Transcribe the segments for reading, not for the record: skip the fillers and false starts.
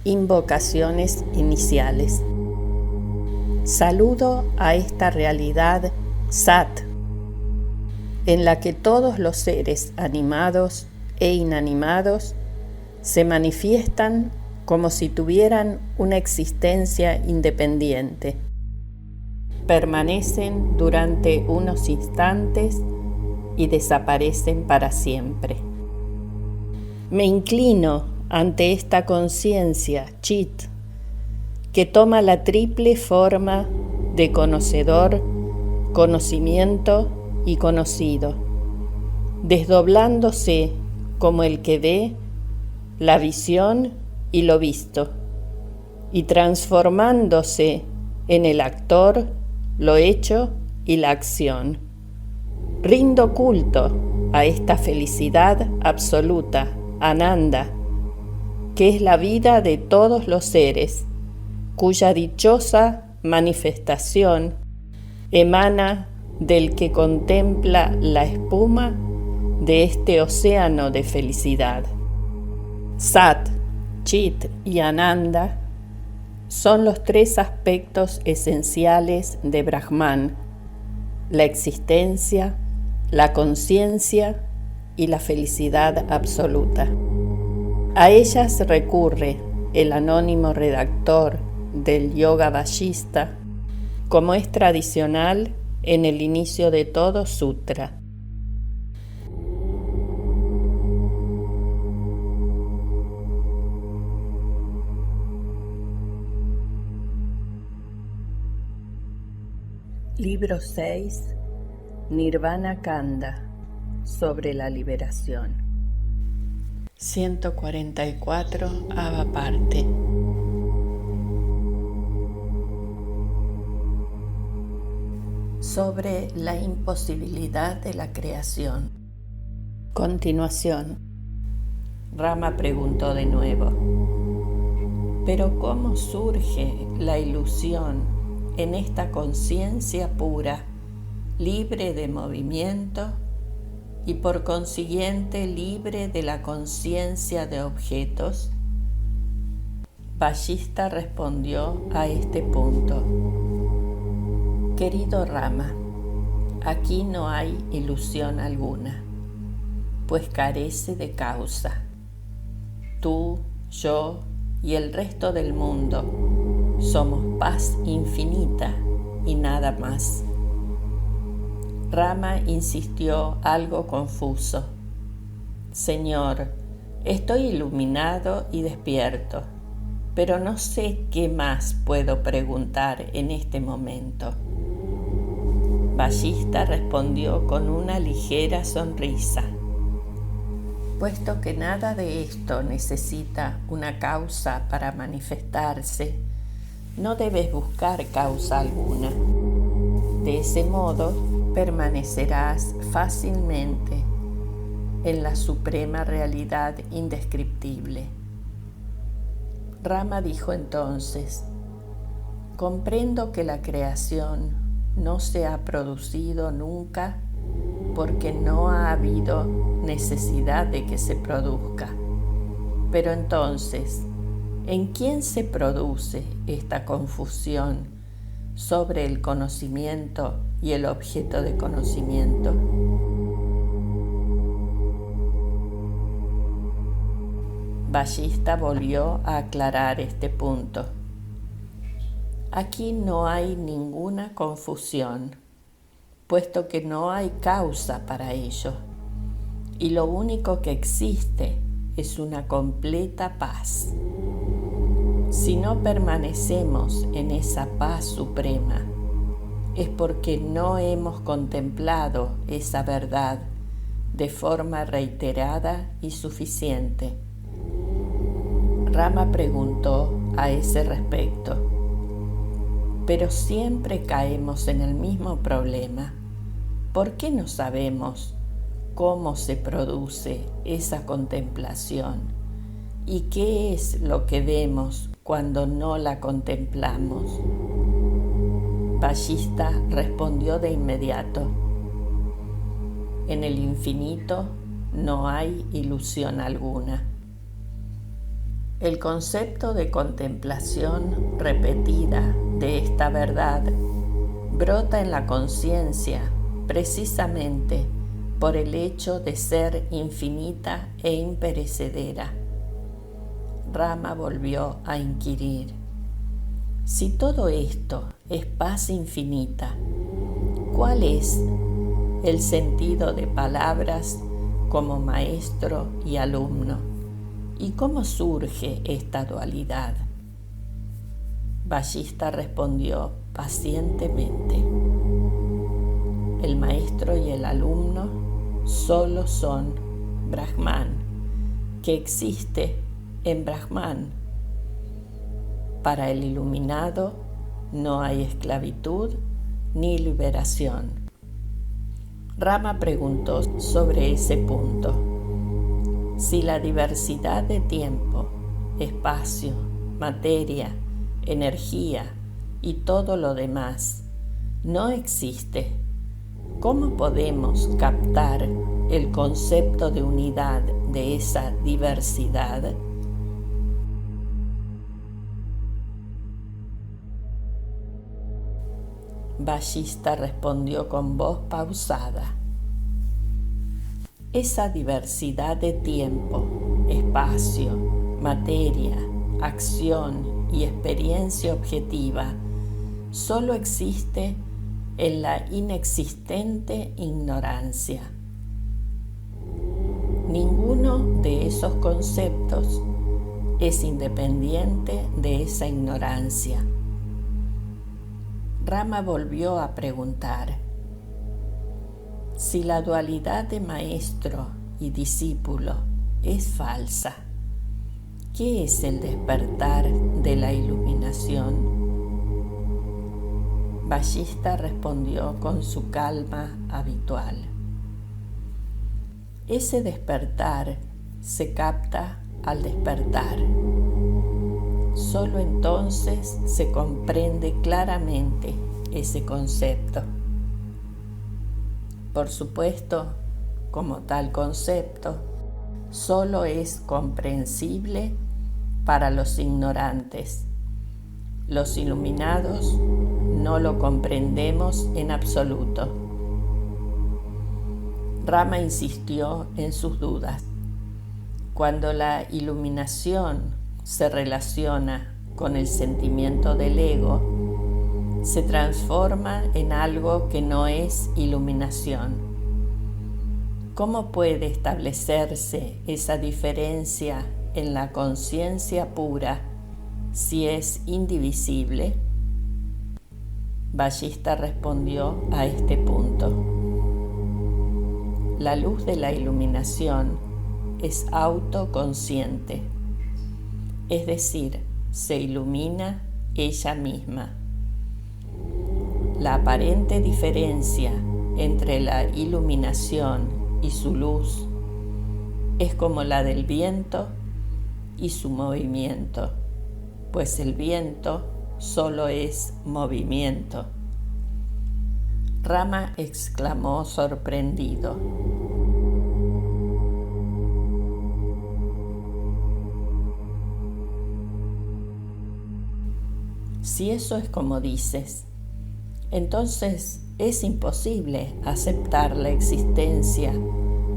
Invocaciones iniciales. Saludo a esta realidad Sat, en la que todos los seres animados e inanimados se manifiestan como si tuvieran una existencia independiente. Permanecen durante unos instantes y desaparecen para siempre. Me inclino ante esta conciencia, Chit, que toma la triple forma de conocedor, conocimiento y conocido, desdoblándose como el que ve, la visión y lo visto, y transformándose en el actor, lo hecho y la acción. Rindo culto a esta felicidad absoluta, Ananda, que es la vida de todos los seres, cuya dichosa manifestación emana del que contempla la espuma de este océano de felicidad. Sat, Chit y Ananda son los tres aspectos esenciales de Brahman: la existencia, la conciencia y la felicidad absoluta. A ellas recurre el anónimo redactor del Yoga Vajista, como es tradicional en el inicio de todo sutra. Libro 6, Nirvana Kanda, sobre la liberación. 144, Ava parte. Sobre la imposibilidad de la creación. Continuación, Rama preguntó de nuevo: ¿pero cómo surge la ilusión en esta conciencia pura, libre de movimiento y por consiguiente libre de la conciencia de objetos? Vajista respondió a este punto: querido Rama, aquí no hay ilusión alguna, pues carece de causa. Tú, yo y el resto del mundo somos paz infinita y nada más. Rama insistió algo confuso: Señor, estoy iluminado y despierto, pero no sé qué más puedo preguntar en este momento. Vajista respondió con una ligera sonrisa: puesto que nada de esto necesita una causa para manifestarse, no debes buscar causa alguna. De ese modo, permanecerás fácilmente en la suprema realidad indescriptible. Rama dijo entonces: comprendo que la creación no se ha producido nunca porque no ha habido necesidad de que se produzca. Pero entonces, ¿en quién se produce esta confusión sobre el conocimiento y el objeto de conocimiento? Vajista volvió a aclarar este punto: aquí no hay ninguna confusión, puesto que no hay causa para ello, y lo único que existe es una completa paz. Si no permanecemos en esa paz suprema, es porque no hemos contemplado esa verdad de forma reiterada y suficiente. Rama preguntó a ese respecto: pero siempre caemos en el mismo problema. ¿Por qué no sabemos cómo se produce esa contemplación? ¿Y qué es lo que vemos cuando no la contemplamos? Vajista respondió de inmediato: en el infinito no hay ilusión alguna. El concepto de contemplación repetida de esta verdad brota en la conciencia precisamente por el hecho de ser infinita e imperecedera. Rama volvió a inquirir: si todo esto es paz infinita, ¿cuál es el sentido de palabras como maestro y alumno? ¿Y cómo surge esta dualidad? Vallista respondió pacientemente: el maestro y el alumno solo son Brahman, que existe en Brahman. Para el iluminado no hay esclavitud ni liberación. Rama preguntó sobre ese punto: si la diversidad de tiempo, espacio, materia, energía y todo lo demás no existe, ¿cómo podemos captar el concepto de unidad de esa diversidad? Vallista respondió con voz pausada: esa diversidad de tiempo, espacio, materia, acción y experiencia objetiva solo existe en la inexistente ignorancia. Ninguno de esos conceptos es independiente de esa ignorancia. Rama volvió a preguntar: si la dualidad de maestro y discípulo es falsa, ¿qué es el despertar de la iluminación? Vallista respondió con su calma habitual: ese despertar se capta al despertar. Solo entonces se comprende claramente ese concepto. Por supuesto, como tal concepto, solo es comprensible para los ignorantes. Los iluminados no lo comprendemos en absoluto. Rama insistió en sus dudas. Cuando la iluminación se relaciona con el sentimiento del ego, se transforma en algo que no es iluminación. ¿Cómo puede establecerse esa diferencia en la conciencia pura si es indivisible? Vallista respondió a este punto: la luz de la iluminación es autoconsciente, es decir, se ilumina ella misma. La aparente diferencia entre la iluminación y su luz es como la del viento y su movimiento, pues el viento solo es movimiento. Rama exclamó sorprendido: si eso es como dices, entonces es imposible aceptar la existencia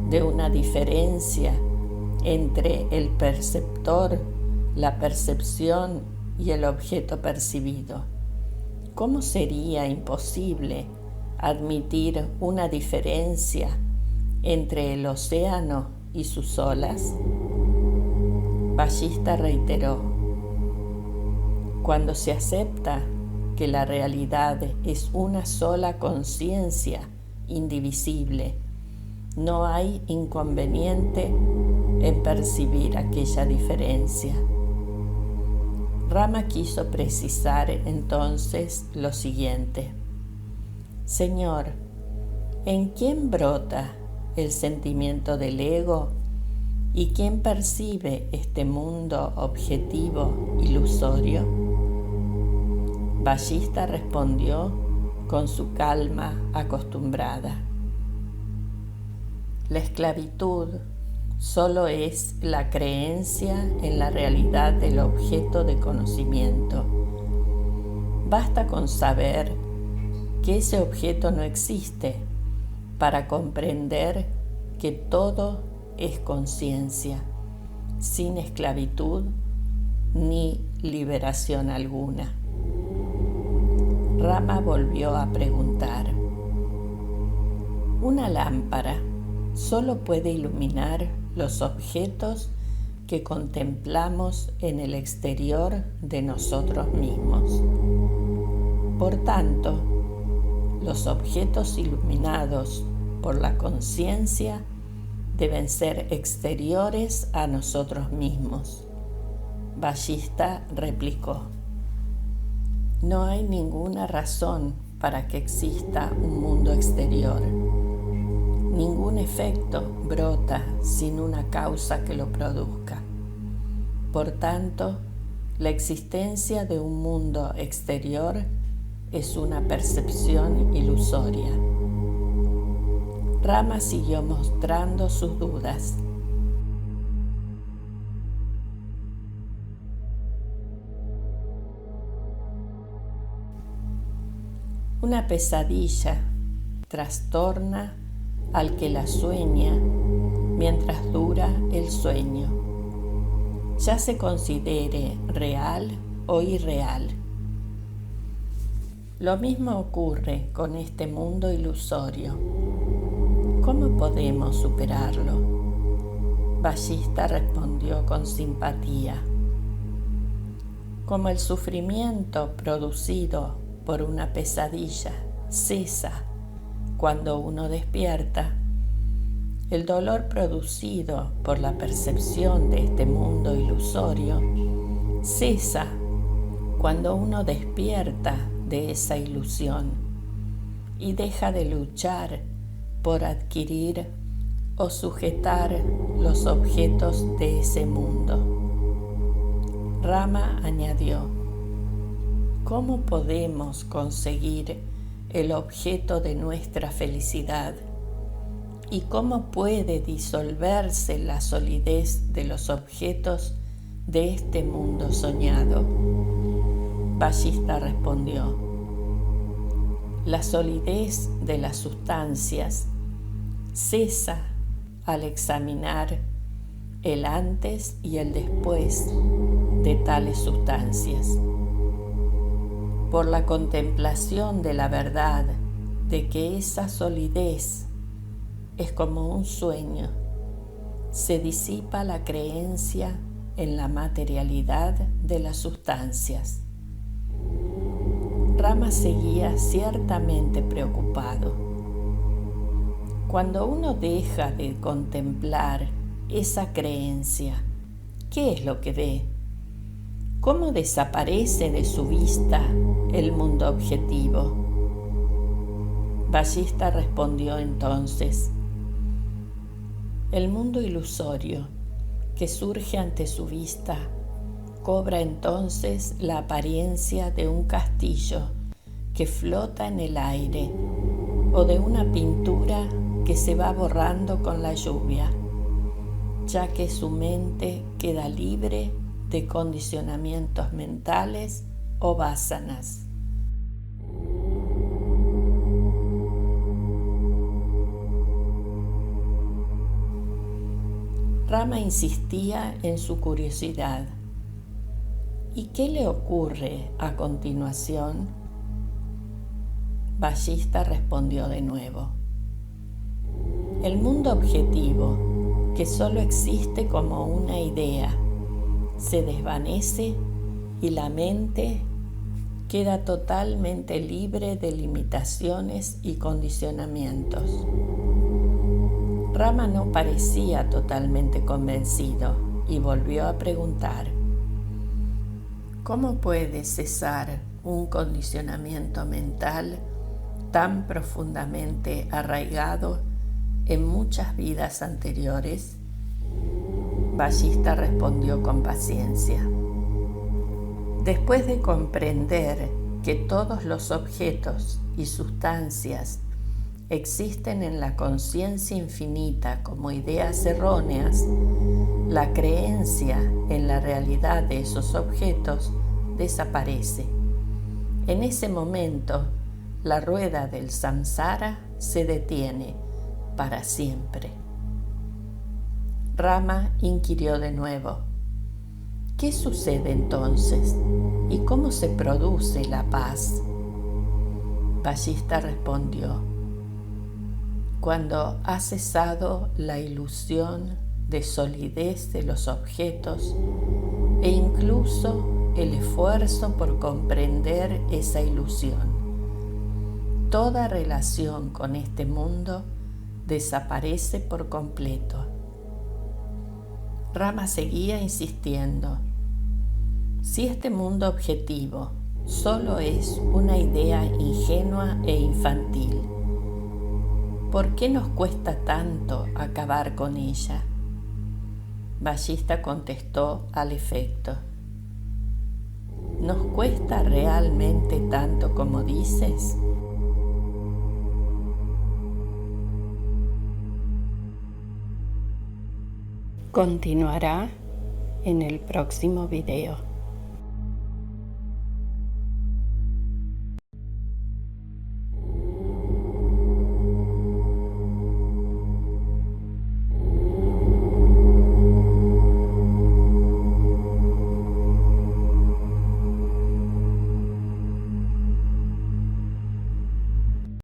de una diferencia entre el perceptor, la percepción y el objeto percibido. ¿Cómo sería imposible admitir una diferencia entre el océano y sus olas? Vallista reiteró: cuando se acepta que la realidad es una sola conciencia indivisible, no hay inconveniente en percibir aquella diferencia. Rama quiso precisar entonces lo siguiente: Señor, ¿en quién brota el sentimiento del ego y quién percibe este mundo objetivo ilusorio? Vallista respondió con su calma acostumbrada: la esclavitud solo es la creencia en la realidad del objeto de conocimiento. Basta con saber que ese objeto no existe para comprender que todo es conciencia, sin esclavitud ni liberación alguna. Rama volvió a preguntar: ¿una lámpara solo puede iluminar los objetos que contemplamos en el exterior de nosotros mismos? Por tanto, los objetos iluminados por la conciencia deben ser exteriores a nosotros mismos. Vallista replicó: no hay ninguna razón para que exista un mundo exterior. Ningún efecto brota sin una causa que lo produzca. Por tanto, la existencia de un mundo exterior es una percepción ilusoria. Rama siguió mostrando sus dudas. Una pesadilla trastorna al que la sueña mientras dura el sueño, ya se considere real o irreal. Lo mismo ocurre con este mundo ilusorio. ¿Cómo podemos superarlo? Vallista respondió con simpatía: como el sufrimiento producido por una pesadilla cesa cuando uno despierta, el dolor producido por la percepción de este mundo ilusorio cesa cuando uno despierta de esa ilusión y deja de luchar por adquirir o sujetar los objetos de ese mundo. Rama añadió: ¿cómo podemos conseguir el objeto de nuestra felicidad? ¿Y cómo puede disolverse la solidez de los objetos de este mundo soñado? Vallista respondió: la solidez de las sustancias cesa al examinar el antes y el después de tales sustancias. Por la contemplación de la verdad de que esa solidez es como un sueño, se disipa la creencia en la materialidad de las sustancias. Rama seguía ciertamente preocupado. Cuando uno deja de contemplar esa creencia, ¿qué es lo que ve? ¿Cómo desaparece de su vista el mundo objetivo? Vallista respondió entonces: el mundo ilusorio que surge ante su vista cobra entonces la apariencia de un castillo que flota en el aire o de una pintura que se va borrando con la lluvia, ya que su mente queda libre de condicionamientos mentales o vásanas. Rama insistía en su curiosidad. ¿Y qué le ocurre a continuación? Vallista respondió de nuevo: el mundo objetivo, que solo existe como una idea, se desvanece y la mente queda totalmente libre de limitaciones y condicionamientos. Rama no parecía totalmente convencido y volvió a preguntar: ¿cómo puede cesar un condicionamiento mental tan profundamente arraigado en muchas vidas anteriores? Vallista respondió con paciencia: después de comprender que todos los objetos y sustancias existen en la conciencia infinita como ideas erróneas, la creencia en la realidad de esos objetos desaparece. En ese momento, la rueda del samsara se detiene para siempre. Rama inquirió de nuevo: ¿qué sucede entonces? ¿Y cómo se produce la paz? Vallista respondió: cuando ha cesado la ilusión de solidez de los objetos e incluso el esfuerzo por comprender esa ilusión, toda relación con este mundo desaparece por completo. Rama seguía insistiendo: si este mundo objetivo solo es una idea ingenua e infantil, ¿por qué nos cuesta tanto acabar con ella? Vallista contestó al efecto: ¿nos cuesta realmente tanto como dices? Continuará en el próximo video.